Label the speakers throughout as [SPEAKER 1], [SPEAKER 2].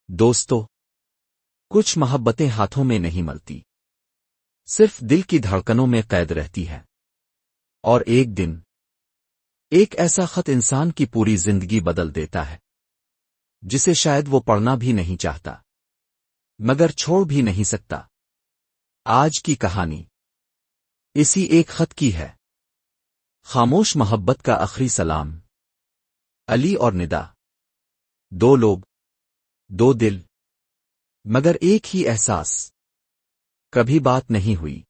[SPEAKER 1] دوستو، کچھ محبتیں ہاتھوں میں نہیں ملتی، صرف دل کی دھڑکنوں میں قید رہتی ہے۔ اور ایک دن ایک ایسا خط انسان کی پوری زندگی بدل دیتا ہے، جسے شاید وہ پڑھنا بھی نہیں چاہتا، مگر چھوڑ بھی نہیں سکتا۔ آج کی کہانی اسی ایک خط کی ہے۔ خاموش محبت کا آخری سلام۔ علی اور ندا، دو لوگ، دو دل، مگر ایک ہی احساس۔ کبھی بات نہیں ہوئی،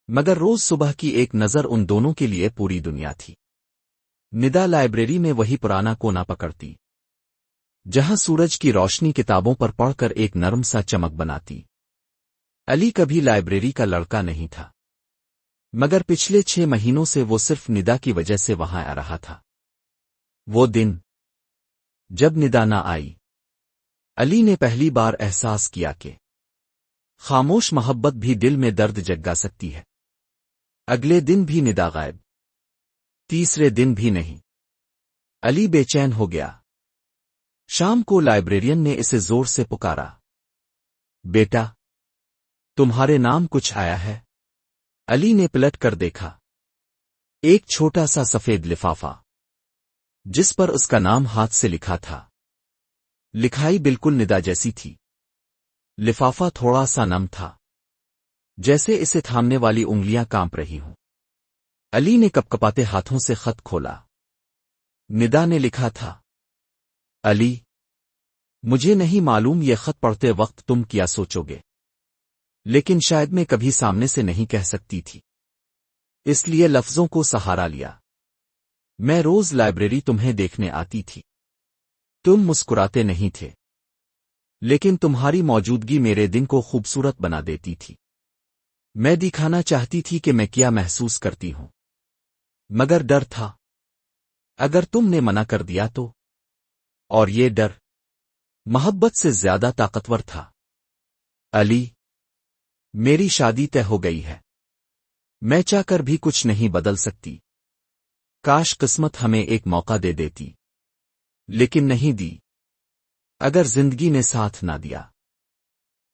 [SPEAKER 1] مگر روز صبح کی ایک نظر ان دونوں کے لیے پوری دنیا تھی۔ ندا لائبریری میں وہی پرانا کونا پکڑتی، جہاں سورج کی روشنی کتابوں پر پڑھ کر ایک نرم سا چمک بناتی۔ علی کبھی لائبریری کا لڑکا نہیں تھا، مگر پچھلے 6 مہینوں سے وہ صرف ندا کی وجہ سے وہاں آ رہا تھا۔ وہ دن جب ندا نہ آئی، علی نے پہلی بار احساس کیا کہ خاموش محبت بھی دل میں درد جگا سکتی ہے۔ اگلے دن بھی ندا غائب، تیسرے دن بھی نہیں۔ علی بے چین ہو گیا۔ شام کو لائبریرین نے اسے زور سے پکارا، بیٹا، تمہارے نام کچھ آیا ہے؟ علی نے پلٹ کر دیکھا، ایک چھوٹا سا سفید لفافہ، جس پر اس کا نام ہاتھ سے لکھا تھا۔ لکھائی بالکل ندا جیسی تھی۔ لفافہ تھوڑا سا نم تھا، جیسے اسے تھامنے والی انگلیاں کانپ رہی ہوں۔ علی نے کپکپاتے ہاتھوں سے خط کھولا۔ ندا نے لکھا تھا، علی، مجھے نہیں معلوم یہ خط پڑھتے وقت تم کیا سوچو گے، لیکن شاید میں کبھی سامنے سے نہیں کہہ سکتی تھی، اس لیے لفظوں کو سہارا لیا۔ میں روز لائبریری تمہیں دیکھنے آتی تھی، تم مسکراتے نہیں تھے، لیکن تمہاری موجودگی میرے دن کو خوبصورت بنا دیتی تھی۔ میں دکھانا چاہتی تھی کہ میں کیا محسوس کرتی ہوں، مگر ڈر تھا، اگر تم نے منع کر دیا تو۔ اور یہ ڈر محبت سے زیادہ طاقتور تھا۔ علی، میری شادی طے ہو گئی ہے، میں چاہ کر بھی کچھ نہیں بدل سکتی۔ کاش قسمت ہمیں ایک موقع دے دیتی، لیکن نہیں دی۔ اگر زندگی نے ساتھ نہ دیا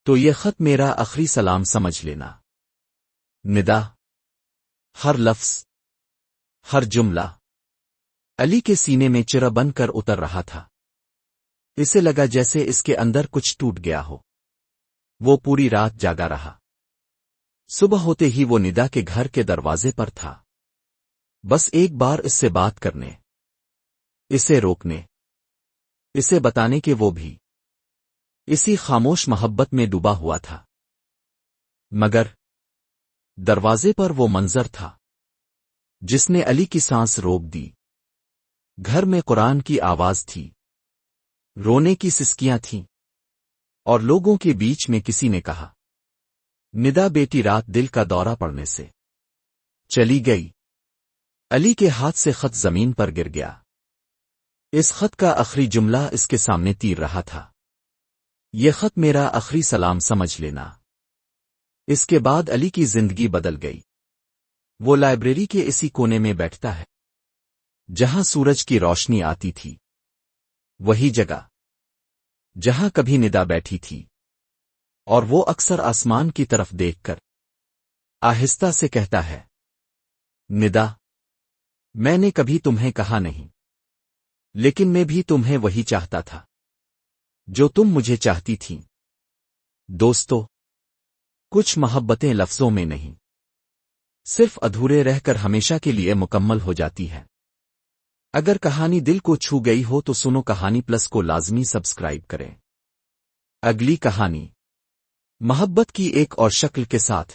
[SPEAKER 1] تو یہ خط میرا آخری سلام سمجھ لینا۔ ندا۔ ہر لفظ، ہر جملہ علی کے سینے میں چرا بن کر اتر رہا تھا۔ اسے لگا جیسے اس کے اندر کچھ ٹوٹ گیا ہو۔ وہ پوری رات جاگا رہا۔ صبح ہوتے ہی وہ ندا کے گھر کے دروازے پر تھا، بس ایک بار اس سے بات کرنے، اسے روکنے، اسے بتانے کہ وہ بھی اسی خاموش محبت میں ڈوبا ہوا تھا۔ مگر دروازے پر وہ منظر تھا جس نے علی کی سانس روک دی۔ گھر میں قرآن کی آواز تھی، رونے کی سسکیاں تھیں، اور لوگوں کے بیچ میں کسی نے کہا، ندا بیٹی رات دل کا دورہ پڑنے سے چلی گئی۔ علی کے ہاتھ سے خط زمین پر گر گیا۔ اس خط کا آخری جملہ اس کے سامنے تیر رہا تھا، یہ خط میرا آخری سلام سمجھ لینا۔ اس کے بعد علی کی زندگی بدل گئی۔ وہ لائبریری کے اسی کونے میں بیٹھتا ہے جہاں سورج کی روشنی آتی تھی، وہی جگہ جہاں کبھی ندا بیٹھی تھی، اور وہ اکثر آسمان کی طرف دیکھ کر آہستہ سے کہتا ہے، ندا، میں نے کبھی تمہیں کہا نہیں، لیکن میں بھی تمہیں وہی چاہتا تھا جو تم مجھے چاہتی تھیں۔ دوستو، کچھ محبتیں لفظوں میں نہیں، صرف ادھورے رہ کر ہمیشہ کے لیے مکمل ہو جاتی ہے۔ اگر کہانی دل کو چھو گئی ہو تو سنو کہانی پلس کو لازمی سبسکرائب کریں۔ اگلی کہانی محبت کی ایک اور شکل کے ساتھ۔